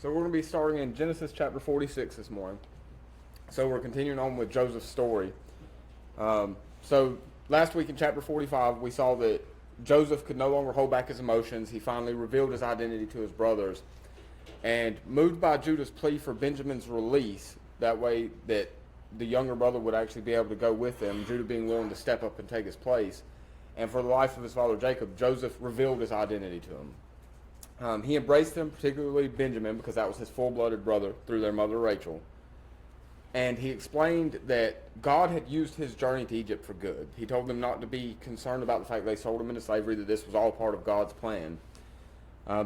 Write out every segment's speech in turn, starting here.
So we're going to be starting in Genesis chapter 46 this morning. So we're continuing on with Joseph's story. So last week in chapter 45, we saw that Joseph could no longer hold back his emotions. He finally revealed his identity to his brothers. And moved by Judah's plea for Benjamin's release, that way that the younger brother would actually be able to go with them, Judah being willing to step up and take his place. And for the life of his father Jacob, Joseph revealed his identity to him. He embraced him, particularly Benjamin, because that was his full-blooded brother through their mother Rachel. And he explained that God had used his journey to Egypt for good. He told them not to be concerned about the fact they sold him into slavery, that this was all part of God's plan.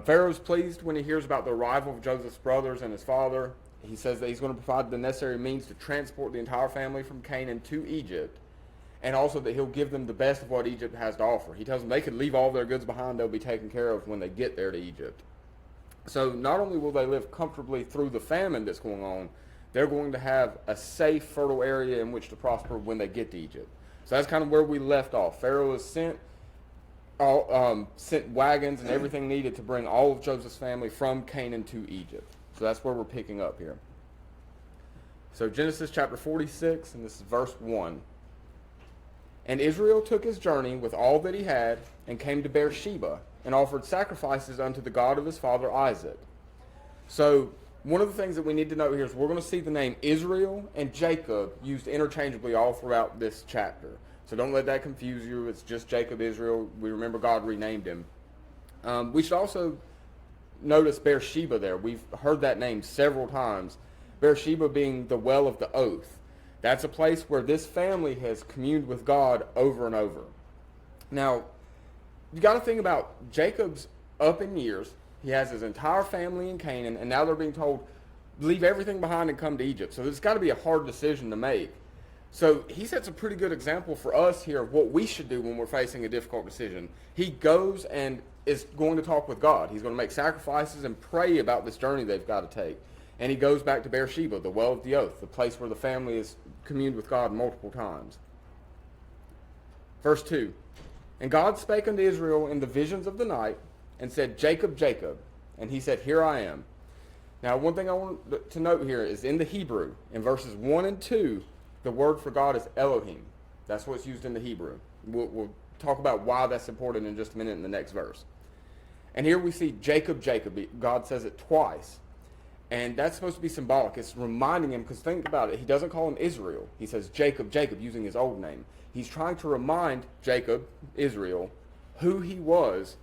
Pharaoh's pleased when he hears about the arrival of Joseph's brothers and his father. He says that he's going to provide the necessary means to transport the entire family from Canaan to Egypt, and also that he'll give them the best of what Egypt has to offer. He tells them they can leave all their goods behind. They'll be taken care of when they get there to Egypt. So not only will they live comfortably through the famine that's going on, they're going to have a safe, fertile area in which to prosper when they get to Egypt. So that's kind of where we left off. Pharaoh has sent wagons and everything needed to bring all of Joseph's family from Canaan to Egypt. So that's where we're picking up here. So Genesis chapter 46, and this is verse 1. And Israel took his journey with all that he had, and came to Beersheba, and offered sacrifices unto the God of his father Isaac. So one of the things that we need to note here is we're going to see the name Israel and Jacob used interchangeably all throughout this chapter. So don't let that confuse you. It's just Jacob, Israel. We remember God renamed him. We should also notice Beersheba there. We've heard that name several times. Beersheba being the well of the oath. That's a place where this family has communed with God over and over. Now, you got to think about Jacob's up in years. He has his entire family in Canaan, and now they're being told, leave everything behind and come to Egypt. So it's got to be a hard decision to make. So he sets a pretty good example for us here of what we should do when we're facing a difficult decision. He goes and is going to talk with God. He's going to make sacrifices and pray about this journey they've got to take. And he goes back to Beersheba, the well of the oath, the place where the family has communed with God multiple times. Verse 2. And God spake unto Israel in the visions of the night, and said, Jacob, Jacob. And he said, Here I am. Now, one thing I want to note here is in the Hebrew, in verses 1 and 2, the word for God is Elohim. That's what's used in the Hebrew. We'll talk about why that's important in just a minute in the next verse. And here we see Jacob, Jacob. God says it twice. And that's supposed to be symbolic. It's reminding him, because think about it. He doesn't call him Israel. He says Jacob, Jacob, using his old name. He's trying to remind Jacob, Israel, who he was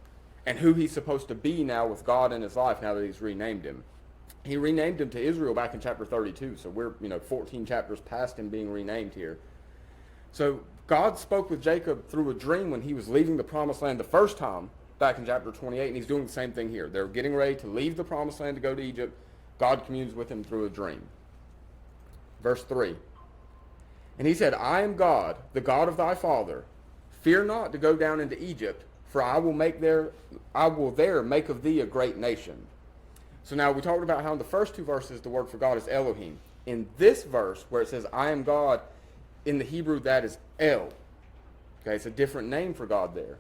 and who he's supposed to be now with God in his life now that he's renamed him. He renamed him to Israel back in chapter 32. So we're 14 chapters past him being renamed here. So God spoke with Jacob through a dream when he was leaving the promised land the first time back in chapter 28, and he's doing the same thing here. They're getting ready to leave the promised land to go to Egypt. God communes with him through a dream. Verse 3. And he said, I am God, the God of thy father. Fear not to go down into Egypt, for I will there make of thee a great nation. So now we talked about how in the first two verses the word for God is Elohim. In this verse where it says I am God, in the Hebrew that is El. Okay, it's a different name for God there.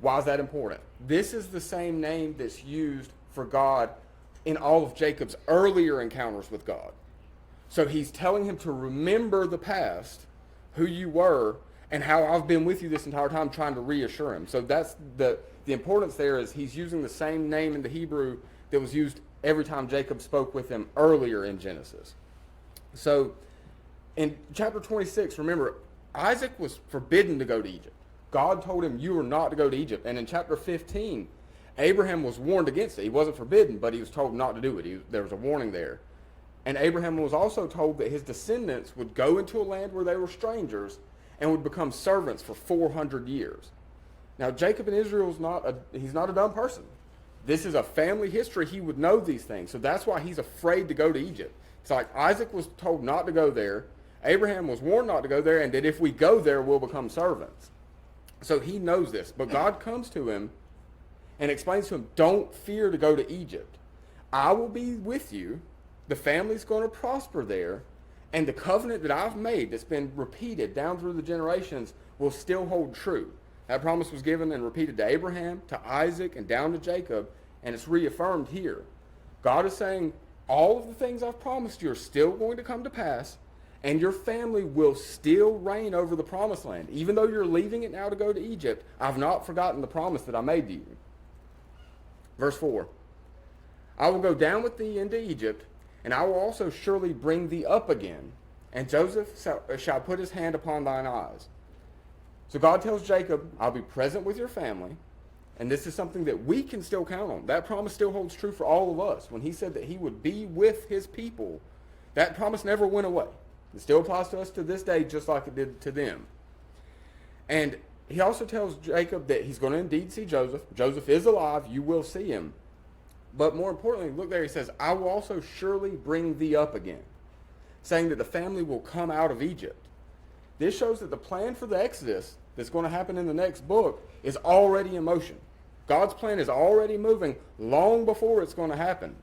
Why is that important? This is the same name that's used for God in all of Jacob's earlier encounters with God. So he's telling him to remember the past, who you were, and how I've been with you this entire time, trying to reassure him. So that's the importance there is he's using the same name in the Hebrew that was used every time Jacob spoke with him earlier in Genesis. So in chapter 26, remember, Isaac was forbidden to go to Egypt. God told him you are not to go to Egypt. And in chapter 15, Abraham was warned against it. He wasn't forbidden, but he was told not to do it. There was a warning there. And Abraham was also told that his descendants would go into a land where they were strangers and would become servants for 400 years. Now, Jacob in Israel he's not a dumb person. This is a family history. He would know these things. So that's why he's afraid to go to Egypt. It's like Isaac was told not to go there. Abraham was warned not to go there, and that if we go there, we'll become servants. So he knows this. But God comes to him and explains to him, don't fear to go to Egypt. I will be with you. The family's going to prosper there. And the covenant that I've made that's been repeated down through the generations will still hold true. That promise was given and repeated to Abraham, to Isaac, and down to Jacob, and it's reaffirmed here. God is saying, all of the things I've promised you are still going to come to pass, and your family will still reign over the promised land. Even though you're leaving it now to go to Egypt, I've not forgotten the promise that I made to you. Verse 4, I will go down with thee into Egypt, and I will also surely bring thee up again, and Joseph shall put his hand upon thine eyes. So God tells Jacob, I'll be present with your family, and this is something that we can still count on. That promise still holds true for all of us. When he said that he would be with his people, that promise never went away. It still applies to us to this day, just like it did to them. And he also tells Jacob that he's going to indeed see Joseph. Joseph is alive. You will see him. But more importantly, look there, he says, I will also surely bring thee up again, saying that the family will come out of Egypt. This shows that the plan for the Exodus that's going to happen in the next book is already in motion. God's plan is already moving long before it's going to happen.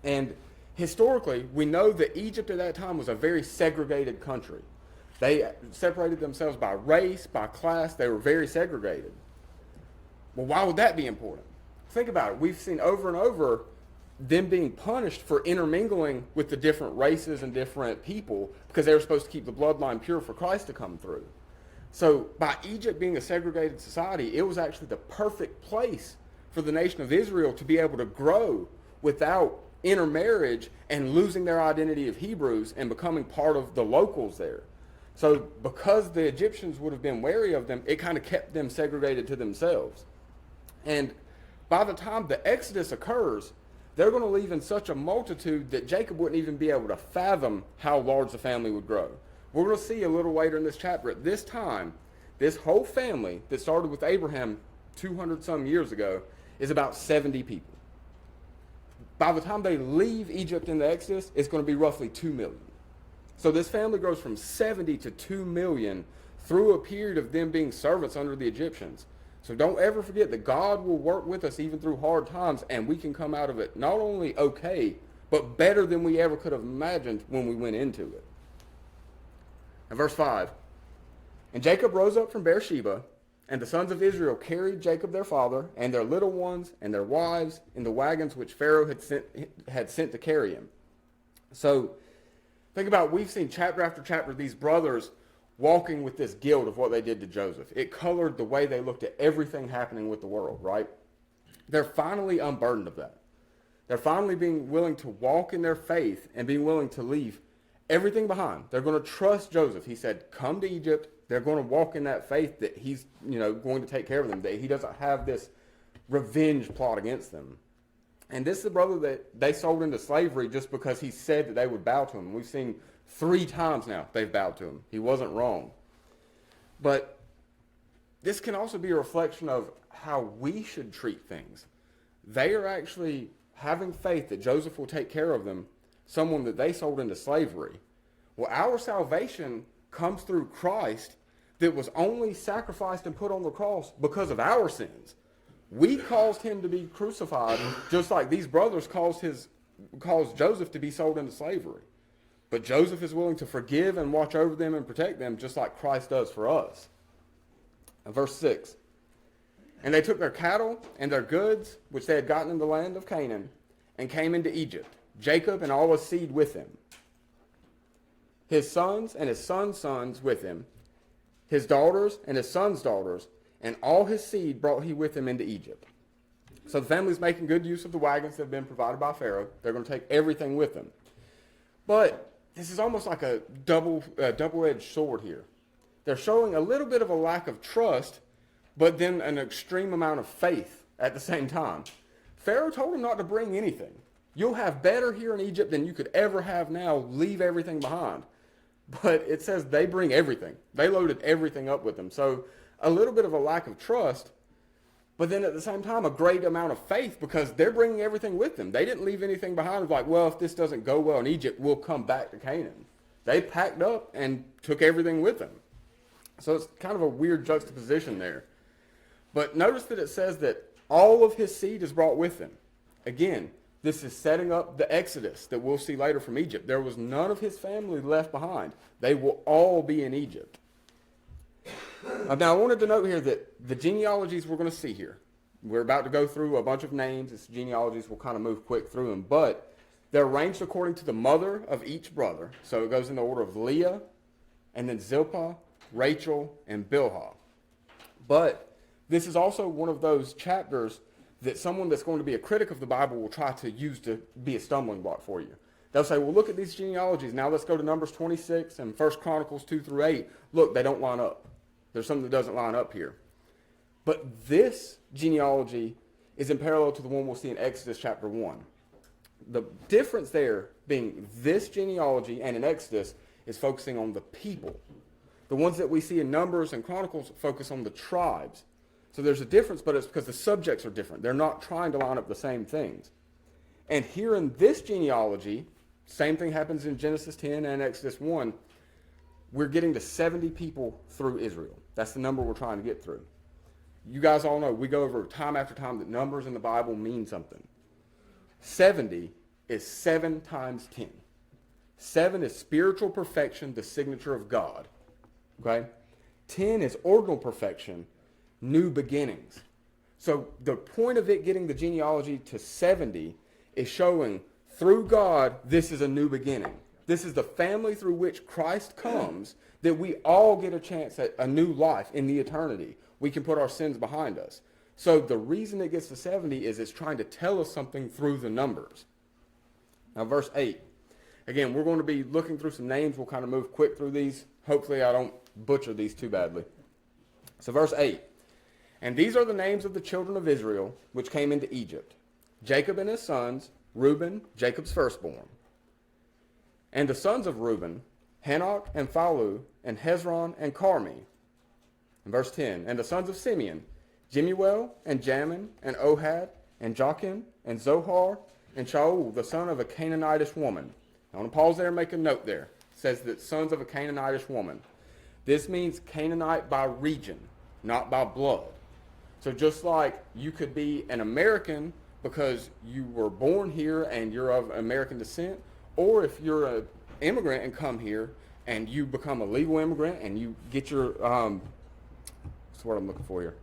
And historically, we know that Egypt at that time was a very segregated country. They separated themselves by race, by class. They were very segregated. Well, why would that be important? Think about it. We've seen over and over them being punished for intermingling with the different races and different people because they were supposed to keep the bloodline pure for Christ to come through. So by Egypt being a segregated society, it was actually the perfect place for the nation of Israel to be able to grow without intermarriage and losing their identity of Hebrews and becoming part of the locals there. So because the Egyptians would have been wary of them, it kind of kept them segregated to themselves. And by the time the Exodus occurs, they're going to leave in such a multitude that Jacob wouldn't even be able to fathom how large the family would grow. We're going to see a little later in this chapter, at this time, this whole family that started with Abraham 200 some years ago is about 70 people. By the time they leave Egypt in the Exodus, it's going to be roughly 2 million. So this family grows from 70 to 2 million through a period of them being servants under the Egyptians. So don't ever forget that God will work with us even through hard times, and we can come out of it not only okay, but better than we ever could have imagined when we went into it. And verse 5, and Jacob rose up from Beersheba, and the sons of Israel carried Jacob their father, and their little ones, and their wives, in the wagons which Pharaoh had sent to carry him. So think about, we've seen chapter after chapter these brothers walking with this guilt of what they did to Joseph. It colored the way they looked at everything happening with the world, right? They're finally unburdened of that. They're finally being willing to walk in their faith and being willing to leave everything behind. They're going to trust Joseph. He said, come to Egypt. They're going to walk in that faith that he's, going to take care of them, that he doesn't have this revenge plot against them. And this is the brother that they sold into slavery just because he said that they would bow to him. We've seen 3 times now they've bowed to him. He wasn't wrong. But this can also be a reflection of how we should treat things. They are actually having faith that Joseph will take care of them, someone that they sold into slavery. Well, our salvation comes through Christ that was only sacrificed and put on the cross because of our sins. We caused him to be crucified just like these brothers caused Joseph to be sold into slavery. But Joseph is willing to forgive and watch over them and protect them just like Christ does for us. And verse 6, and they took their cattle and their goods, which they had gotten in the land of Canaan, and came into Egypt, Jacob and all his seed with him. His sons and his sons' sons with him, his daughters and his sons' daughters, and all his seed brought he with him into Egypt. So the family's making good use of the wagons that have been provided by Pharaoh. They're going to take everything with them. But this is almost like a double-edged sword here. They're showing a little bit of a lack of trust, but then an extreme amount of faith at the same time. Pharaoh told them not to bring anything. You'll have better here in Egypt than you could ever have now. Leave everything behind. But it says they bring everything. They loaded everything up with them. So a little bit of a lack of trust, but then at the same time, a great amount of faith because they're bringing everything with them. They didn't leave anything behind. Like, well, if this doesn't go well in Egypt, we'll come back to Canaan. They packed up and took everything with them. So it's kind of a weird juxtaposition there. But notice that it says that all of his seed is brought with him. Again, this is setting up the Exodus that we'll see later from Egypt. There was none of his family left behind. They will all be in Egypt. Now, I wanted to note here that the genealogies we're going to see here, We're about to go through a bunch of names. It's genealogies. We'll kind of move quick through them. But they're arranged according to the mother of each brother. So it goes in the order of Leah, and then Zilpah, Rachel, and Bilhah. But this is also one of those chapters that someone that's going to be a critic of the Bible will try to use to be a stumbling block for you. They'll say, well, look at these genealogies. Now let's go to Numbers 26 and 1 Chronicles 2 through 8. Look, they don't line up. There's something that doesn't line up here. But this genealogy is in parallel to the one we'll see in Exodus chapter 1. The difference there being this genealogy and in Exodus is focusing on the people. The ones that we see in Numbers and Chronicles focus on the tribes. So there's a difference, but it's because the subjects are different. They're not trying to line up the same things. And here in this genealogy, same thing happens in Genesis 10 and Exodus 1. We're getting to 70 people through Israel. That's the number we're trying to get through. You guys all know, we go over time after time that numbers in the Bible mean something. 70 is 7 times 10. 7 is spiritual perfection, the signature of God. Okay? 10 is ordinal perfection, new beginnings. So the point of it getting the genealogy to 70 is showing through God, this is a new beginning. This is the family through which Christ comes, that we all get a chance at a new life in the eternity. We can put our sins behind us. So the reason it gets to 70 is it's trying to tell us something through the numbers. Now verse 8. Again, we're going to be looking through some names. We'll kind of move quick through these. Hopefully I don't butcher these too badly. So verse 8. And these are the names of the children of Israel, which came into Egypt. Jacob and his sons, Reuben, Jacob's firstborn. And the sons of Reuben, Hanok and Phalu, and Hezron and Carmi. In verse 10. And the sons of Simeon, Jemuel and Jamin and Ohad and Jachin and Zohar and Shaul, the son of a Canaanitish woman. I want to pause there and make a note there. It says that sons of a Canaanitish woman. This means Canaanite by region, not by blood. So just like you could be an American because you were born here and you're of American descent, or if you're an immigrant and come here and you become a legal immigrant and you get your, what's the word I'm looking for here?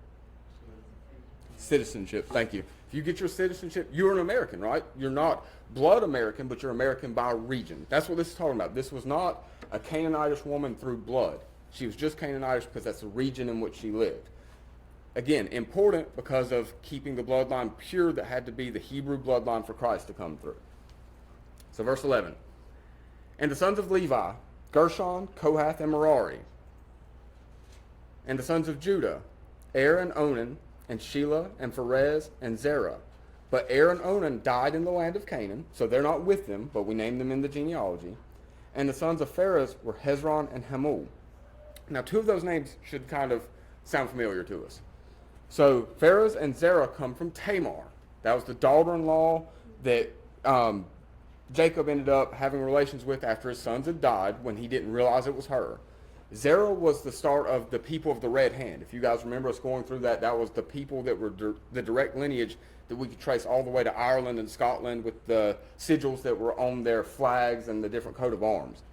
Citizenship, thank you. If you get your citizenship, you're an American, right? You're not blood American, but you're American by region. That's what this is talking about. This was not a Canaanitish woman through blood. She was just Canaanitish because that's the region in which she lived. Again, important because of keeping the bloodline pure that had to be the Hebrew bloodline for Christ to come through. So verse 11. And the sons of Levi, Gershon, Kohath, and Merari. And the sons of Judah, Er and Onan, and Shelah, and Pharez, and Zerah. But Er and Onan died in the land of Canaan, so they're not with them, but we named them in the genealogy. And the sons of Pharez were Hezron and Hamul. Now, two of those names should kind of sound familiar to us. So Pharez and Zerah come from Tamar. That was the daughter-in-law that Jacob ended up having relations with after his sons had died when he didn't realize it was her. Zerah was the start of the people of the Red Hand. If you guys remember us going through that, that was the people that were the direct lineage that we could trace all the way to Ireland and Scotland with the sigils that were on their flags and the different coat of arms.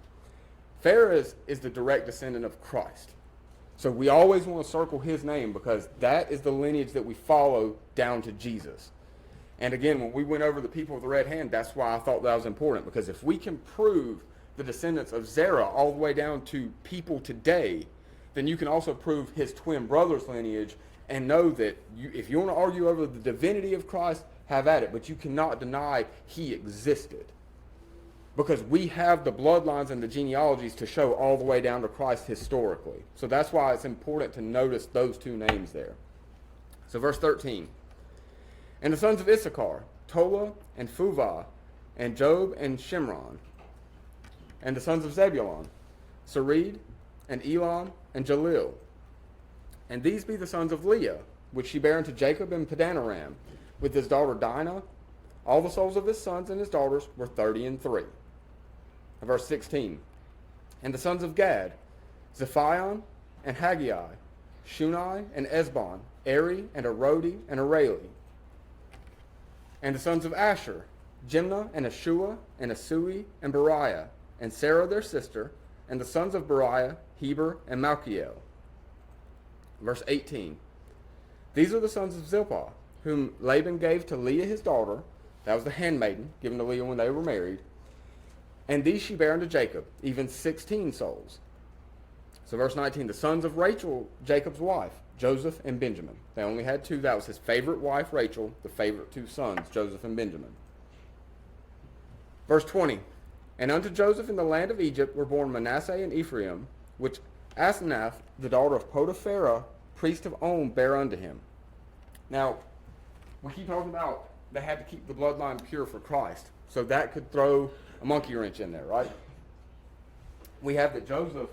Pharez is the direct descendant of Christ. So we always want to circle his name because that is the lineage that we follow down to Jesus. And again, when we went over the people of the Red Hand, that's why I thought that was important, because if we can prove the descendants of Zerah all the way down to people today, then you can also prove his twin brother's lineage and know that if you want to argue over the divinity of Christ, have at it, but you cannot deny he existed. Because we have the bloodlines and the genealogies to show all the way down to Christ historically. So that's why it's important to notice those two names there. So verse 13. And the sons of Issachar, Tola and Phuvah, and Job and Shimron. And the sons of Zebulun, Sarid, and Elon, and Jalil. And these be the sons of Leah, which she bare unto Jacob in Padanaram, with his daughter Dinah. All the souls of his sons and his daughters were 33. Verse 16. And the sons of Gad, Zephion, and Haggai, Shunai, and Esbon, Eri, and Arodi, and Areli. And the sons of Asher, Jimnah, and Ashua, and Asui, and Beriah, and Sarah their sister, and the sons of Beriah, Heber, and Malchiel. Verse 18. These are the sons of Zilpah, whom Laban gave to Leah his daughter. That was the handmaiden given to Leah when they were married. And these she bare unto Jacob, even 16 souls. So verse 19, the sons of Rachel, Jacob's wife, Joseph and Benjamin. They only had two. That was his favorite wife, Rachel, the favorite two sons, Joseph and Benjamin. Verse 20, and unto Joseph in the land of Egypt were born Manasseh and Ephraim, which Asenath, the daughter of Potipharah, priest of On, bare unto him. Now, we keep talking about they had to keep the bloodline pure for Christ. So that could throw a monkey wrench in there, right? We have that Joseph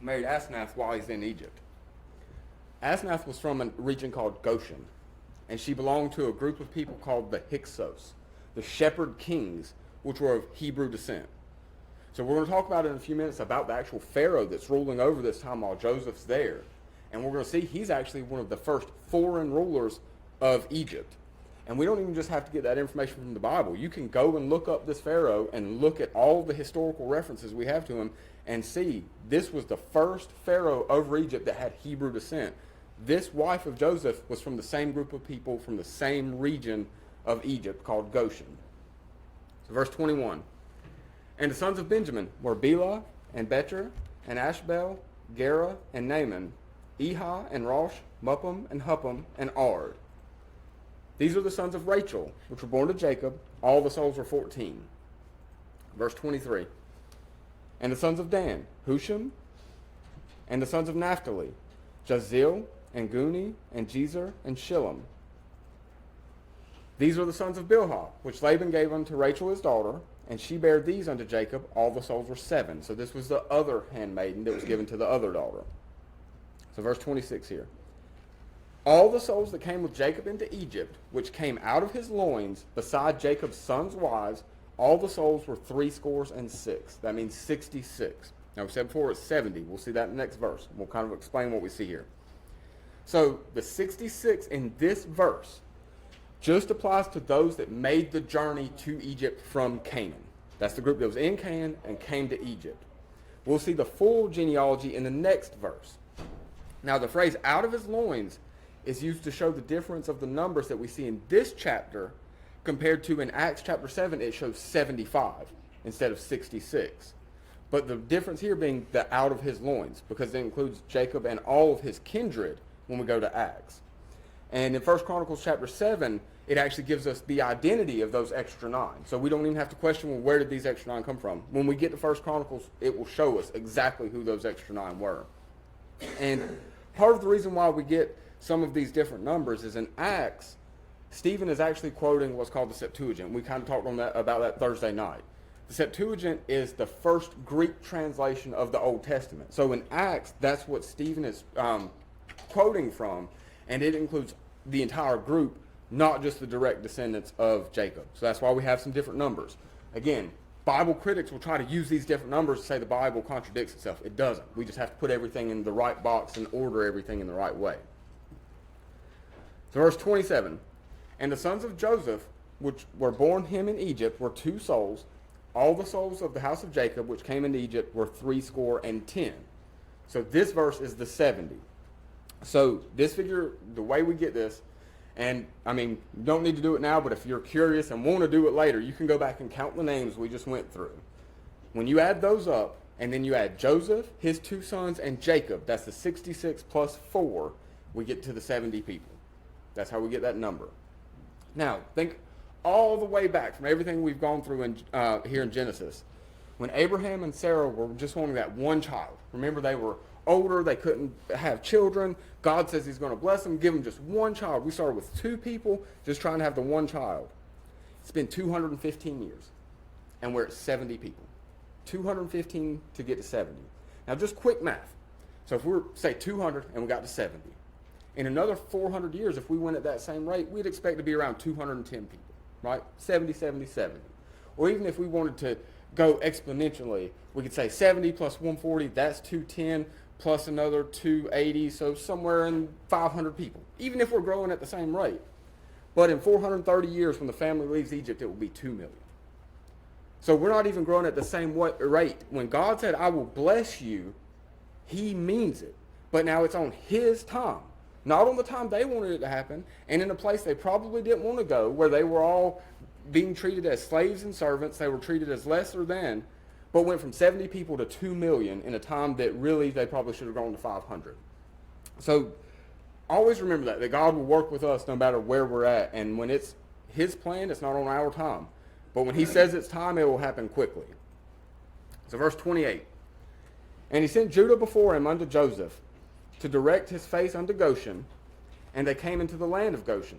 married Asenath while he's in Egypt. Asenath was from a region called Goshen, and she belonged to a group of people called the Hyksos, the shepherd kings, which were of Hebrew descent. So we're going to talk about in a few minutes about the actual Pharaoh that's ruling over this time while Joseph's there. And we're going to see he's actually one of the first foreign rulers of Egypt. And we don't even just have to get that information from the Bible. You can go and look up this Pharaoh and look at all the historical references we have to him and see this was the first Pharaoh over Egypt that had Hebrew descent. This wife of Joseph was from the same group of people from the same region of Egypt called Goshen. So verse 21. And the sons of Benjamin were Bela and Becher and Ashbel, Gera and Naaman, Eha and Rosh, Muppim and Huppim and Ard. These are the sons of Rachel, which were born to Jacob. All the souls were 14. Verse 23. And the sons of Dan, Husham. And the sons of Naphtali, Jazil and Guni and Jezer and Shillem. These are the sons of Bilhah, which Laban gave unto Rachel his daughter, and she bare these unto Jacob. All the souls were 7. So this was the other handmaiden that was given to the other daughter. So verse 26 here. All the souls that came with Jacob into Egypt, which came out of his loins, beside Jacob's sons' wives, all the souls were 66. That means 66. Now we said before it's 70. We'll see that in the next verse. We'll kind of explain what we see here. So the 66 in this verse just applies to those that made the journey to Egypt from Canaan. That's the group that was in Canaan and came to Egypt. We'll see the full genealogy in the next verse. Now the phrase out of his loins is used to show the difference of the numbers that we see in this chapter compared to in Acts chapter 7, it shows 75 instead of 66. But the difference here being the out of his loins, because it includes Jacob and all of his kindred when we go to Acts. And in 1 Chronicles chapter 7, it actually gives us the identity of those extra 9. So we don't even have to question, well, where did these extra 9 come from? When we get to 1 Chronicles, it will show us exactly who those extra 9 were. And part of the reason why we get some of these different numbers is in Acts, Stephen is actually quoting what's called the Septuagint. We kind of talked about that Thursday night. The Septuagint is the first Greek translation of the Old Testament. So in Acts, that's what Stephen is quoting from, and it includes the entire group, not just the direct descendants of Jacob. So that's why we have some different numbers. Again, Bible critics will try to use these different numbers to say the Bible contradicts itself. It doesn't. We just have to put everything in the right box and order everything in the right way. So verse 27, and the sons of Joseph, which were born him in Egypt, were 2 souls. All the souls of the house of Jacob, which came into Egypt, were 70. So this verse is the 70. So this figure, the way we get this, and I mean, you don't need to do it now, but if you're curious and want to do it later, you can go back and count the names we just went through. When you add those up, and then you add Joseph, his 2 sons, and Jacob, that's the 66 plus 4, we get to the 70 people. That's how we get that number. Now, think all the way back from everything we've gone through here in Genesis. When Abraham and Sarah were just wanting that one child. Remember, they were older. They couldn't have children. God says he's going to bless them, give them just one child. We started with 2 people just trying to have the one child. It's been 215 years, and we're at 70 people. 215 to get to 70. Now, just quick math. So if we're, say, 200 and we got to 70. In another 400 years, if we went at that same rate, we'd expect to be around 210 people, right? 70, 70, 70. Or even if we wanted to go exponentially, we could say 70 plus 140, that's 210, plus another 280, so somewhere in 500 people, even if we're growing at the same rate. But in 430 years, when the family leaves Egypt, it will be 2 million. So we're not even growing at the same rate. When God said, I will bless you, he means it. But now it's on his time. not on the time they wanted it to happen, and in a place they probably didn't want to go, where they were all being treated as slaves and servants. They were treated as lesser than, but went from 70 people to 2 million in a time that really they probably should have gone to 500. So always remember that God will work with us no matter where we're at, and when it's his plan, it's not on our time. But when he says it's time, it will happen quickly. So verse 28. And he sent Judah before him unto Joseph, to direct his face unto Goshen, and they came into the land of Goshen.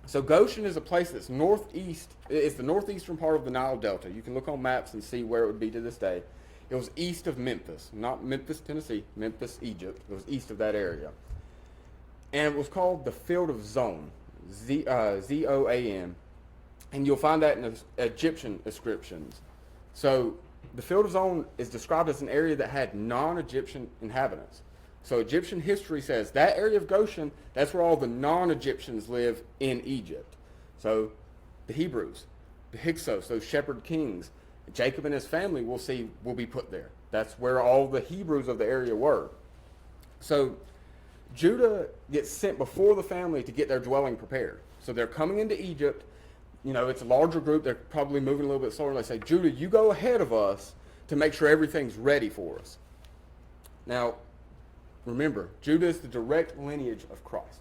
So Goshen is a place that's northeast. It's the northeastern part of the Nile Delta. You can look on maps and see where it would be to this day. It was east of Memphis, not Memphis, Tennessee, Memphis, Egypt. It was east of that area. And it was called the Field of Zoan, Z-O-A-N. And you'll find that in Egyptian inscriptions. So the Field of Zoan is described as an area that had non-Egyptian inhabitants. So Egyptian history says that area of Goshen, that's where all the non-Egyptians live in Egypt. So the Hebrews, the Hyksos, those shepherd kings, Jacob and his family will be put there. That's where all the Hebrews of the area were. So Judah gets sent before the family to get their dwelling prepared. So they're coming into Egypt. It's a larger group. They're probably moving a little bit slower. They say, Judah, you go ahead of us to make sure everything's ready for us. Now, remember, Judah is the direct lineage of Christ.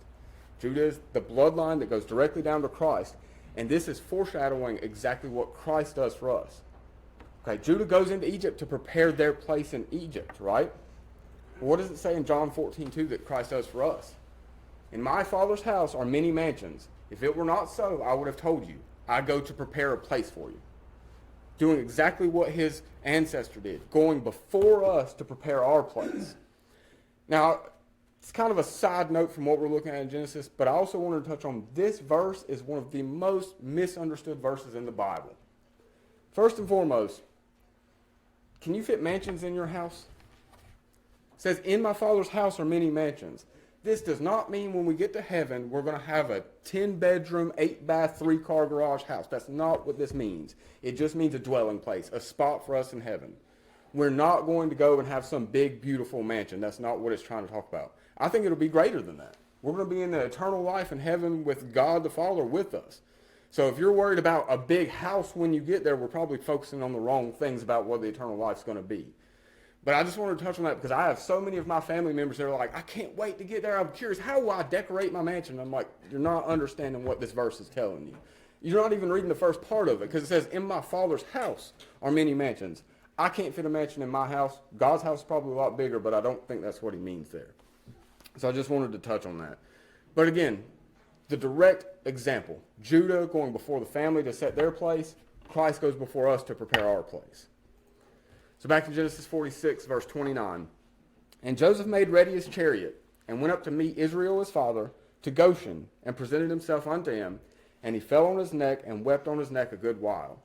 Judah is the bloodline that goes directly down to Christ. And this is foreshadowing exactly what Christ does for us. Okay, Judah goes into Egypt to prepare their place in Egypt, right? Well, what does it say in John 14:2 that Christ does for us? In my Father's house are many mansions. If it were not so, I would have told you. I go to prepare a place for you. Doing exactly what his ancestor did, going before us to prepare our place. Now, it's kind of a side note from what we're looking at in Genesis, but I also wanted to touch on this verse is one of the most misunderstood verses in the Bible. First and foremost, can you fit mansions in your house? It says, in my Father's house are many mansions. This does not mean when we get to heaven, we're going to have a 10-bedroom, 8-bath, 3-car garage house. That's not what this means. It just means a dwelling place, a spot for us in heaven. We're not going to go and have some big, beautiful mansion. That's not what it's trying to talk about. I think it'll be greater than that. We're going to be in the eternal life in heaven with God the Father with us. So if you're worried about a big house when you get there, we're probably focusing on the wrong things about what the eternal life is going to be. But I just wanted to touch on that because I have so many of my family members that are like, I can't wait to get there. I'm curious, how will I decorate my mansion? I'm like, you're not understanding what this verse is telling you. You're not even reading the first part of it because it says, in my Father's house are many mansions. I can't fit a mansion in my house. God's house is probably a lot bigger, but I don't think that's what he means there. So I just wanted to touch on that. But again, the direct example, Judah going before the family to set their place, Christ goes before us to prepare our place. So back to Genesis 46, verse 29. And Joseph made ready his chariot, and went up to meet Israel his father, to Goshen, and presented himself unto him. And he fell on his neck, and wept on his neck a good while.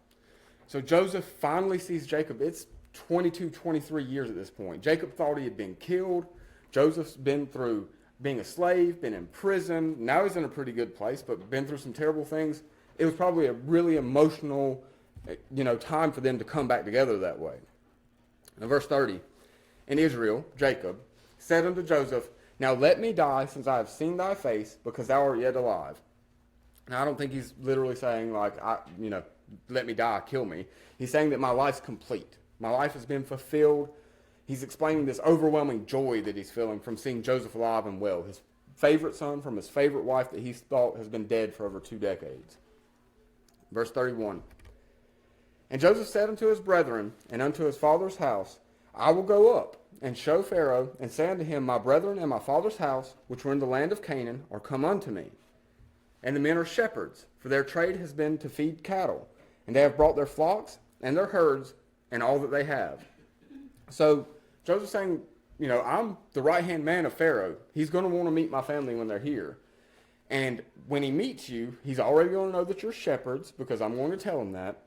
So Joseph finally sees Jacob. It's 22, 23 years at this point. Jacob thought he had been killed. Joseph's been through being a slave, been in prison. Now he's in a pretty good place, but been through some terrible things. It was probably a really emotional, time for them to come back together that way. Now, verse 30, and Israel, Jacob, said unto Joseph, now let me die, since I have seen thy face, because thou art yet alive. Now, I don't think he's literally saying, let me die, kill me. He's saying that my life's complete. My life has been fulfilled. He's explaining this overwhelming joy that he's feeling from seeing Joseph alive and well, his favorite son from his favorite wife that he thought has been dead for over 2 decades. Verse 31. And Joseph said unto his brethren and unto his father's house, I will go up and show Pharaoh, and say unto him, my brethren and my father's house, which were in the land of Canaan, are come unto me. And the men are shepherds, for their trade has been to feed cattle, and they have brought their flocks and their herds and all that they have. So Joseph's saying, I'm the right-hand man of Pharaoh. He's going to want to meet my family when they're here. And when he meets you, he's already going to know that you're shepherds, because I'm going to tell him that.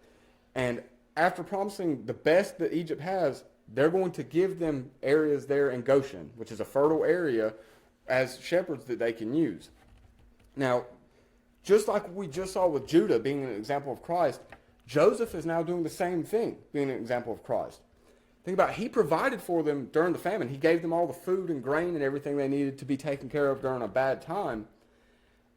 And after promising the best that Egypt has, they're going to give them areas there in Goshen, which is a fertile area, as shepherds that they can use. Now, just like we just saw with Judah being an example of Christ, Joseph is now doing the same thing, being an example of Christ. Think about it. He provided for them during the famine. He gave them all the food and grain and everything they needed to be taken care of during a bad time.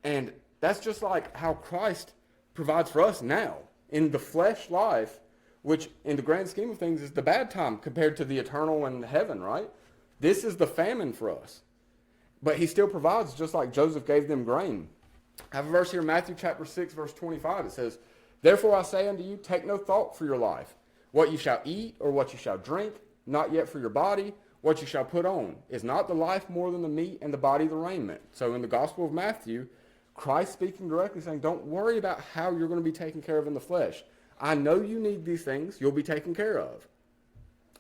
And that's just like how Christ provides for us now in the flesh life, which in the grand scheme of things is the bad time compared to the eternal and heaven, right? This is the famine for us. But he still provides, just like Joseph gave them grain. I have a verse here, Matthew chapter 6, verse 25. It says, "Therefore I say unto you, take no thought for your life, what you shall eat or what you shall drink, not yet for your body, what you shall put on. Is not the life more than the meat, and the body the raiment?" So in the Gospel of Matthew, Christ speaking directly saying, don't worry about how you're going to be taken care of in the flesh. I know you need these things. You'll be taken care of.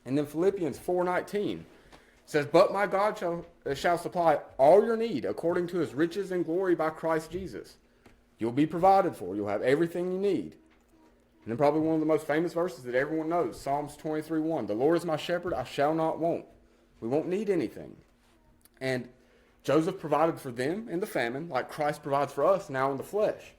And then Philippians 4:19 says, "But my God shall supply all your need according to his riches and glory by Christ Jesus." You'll be provided for. You'll have everything you need. And then probably one of the most famous verses that everyone knows, Psalms 23:1. "The Lord is my shepherd, I shall not want." We won't need anything. And Joseph provided for them in the famine, like Christ provides for us now in the flesh.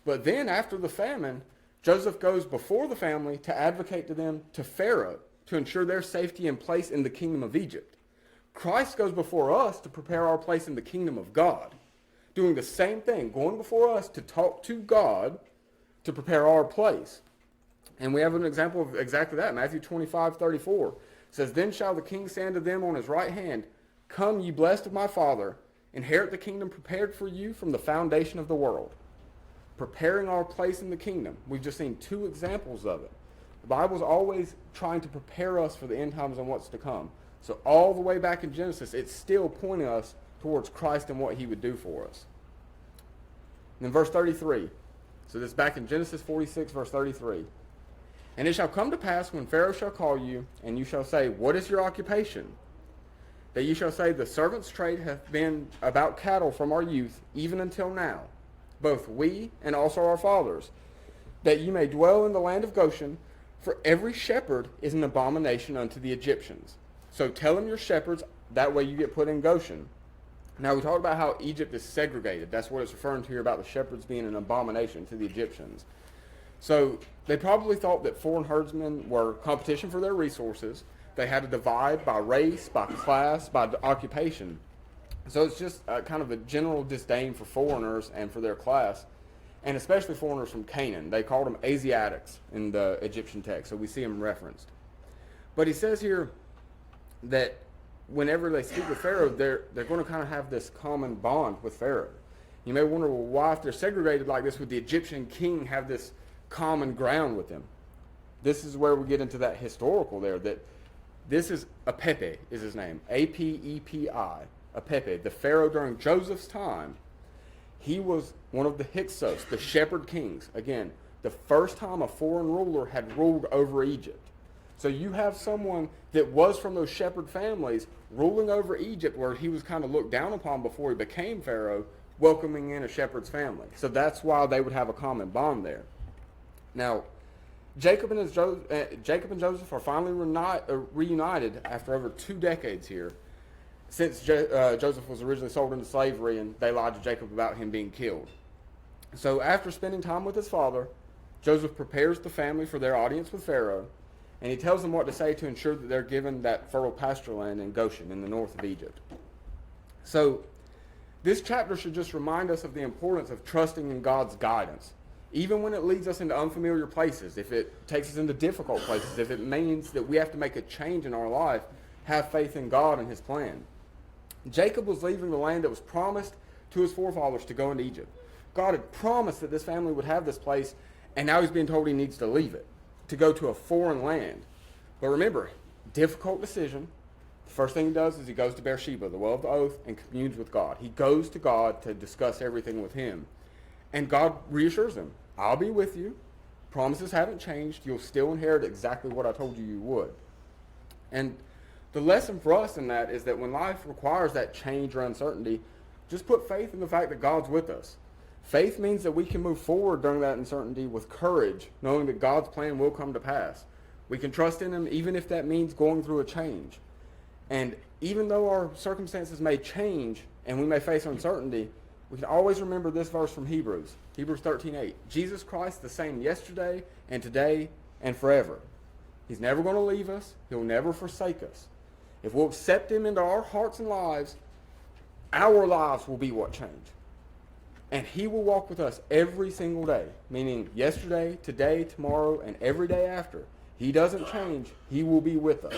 But then after the famine, Joseph goes before the family to advocate to them to Pharaoh to ensure their safety and place in the kingdom of Egypt. Christ goes before us to prepare our place in the kingdom of God, doing the same thing, going before us to talk to God to prepare our place. And we have an example of exactly that. Matthew 25:34 says, "Then shall the king say unto them on his right hand, Come, ye blessed of my Father, inherit the kingdom prepared for you from the foundation of the world." Preparing our place in the kingdom. We've just seen two examples of it. The Bible's always trying to prepare us for the end times and what's to come. So all the way back in Genesis, it's still pointing us towards Christ and what he would do for us. And then verse 33. So this is back in Genesis 46, verse 33. "And it shall come to pass when Pharaoh shall call you, and you shall say, What is your occupation? That you shall say, The servant's trade hath been about cattle from our youth, even until now, both we and also our fathers, that you may dwell in the land of Goshen, for every shepherd is an abomination unto the Egyptians. So tell them your shepherds, that way you get put in Goshen." Now we talked about how Egypt is segregated. That's what it's referring to here about the shepherds being an abomination to the Egyptians. So they probably thought that foreign herdsmen were competition for their resources. They had to divide by race, by class, by occupation. So it's just kind of a general disdain for foreigners and for their class, and especially foreigners from Canaan. They called them Asiatics in the Egyptian text, so we see them referenced. But he says here that whenever they speak with Pharaoh, they're going to kind of have this common bond with Pharaoh. You may wonder, well, why, if they're segregated like this, would the Egyptian king have this common ground with them? This is where we get into that historical there, that this is Apepe is his name, Apepi, Apepe, the Pharaoh during Joseph's time. He was one of the Hyksos, the shepherd kings. Again, the first time a foreign ruler had ruled over Egypt. So you have someone that was from those shepherd families ruling over Egypt, where he was kind of looked down upon before he became Pharaoh, welcoming in a shepherd's family. So that's why they would have a common bond there. Now, Jacob and Joseph are finally reunited after over 2 decades here, since Joseph was originally sold into slavery and they lied to Jacob about him being killed. So after spending time with his father, Joseph prepares the family for their audience with Pharaoh, and he tells them what to say to ensure that they're given that fertile pasture land in Goshen in the north of Egypt. So this chapter should just remind us of the importance of trusting in God's guidance, even when it leads us into unfamiliar places, if it takes us into difficult places, if it means that we have to make a change in our life, have faith in God and his plan. Jacob was leaving the land that was promised to his forefathers to go into Egypt. God had promised that this family would have this place, and now he's being told he needs to leave it, to go to a foreign land. But remember, difficult decision. The first thing he does is he goes to Beersheba, the well of the oath, and communes with God. He goes to God to discuss everything with him. And God reassures him, I'll be with you. Promises haven't changed. You'll still inherit exactly what I told you you would. And the lesson for us in that is that when life requires that change or uncertainty, just put faith in the fact that God's with us. Faith means that we can move forward during that uncertainty with courage, knowing that God's plan will come to pass. We can trust in him even if that means going through a change. And even though our circumstances may change and we may face uncertainty, we can always remember this verse from Hebrews 13:8. Jesus Christ the same yesterday and today and forever. He's never going to leave us. He'll never forsake us. If we'll accept him into our hearts and lives, our lives will be what change. And he will walk with us every single day, meaning yesterday, today, tomorrow, and every day after. He doesn't change. He will be with us.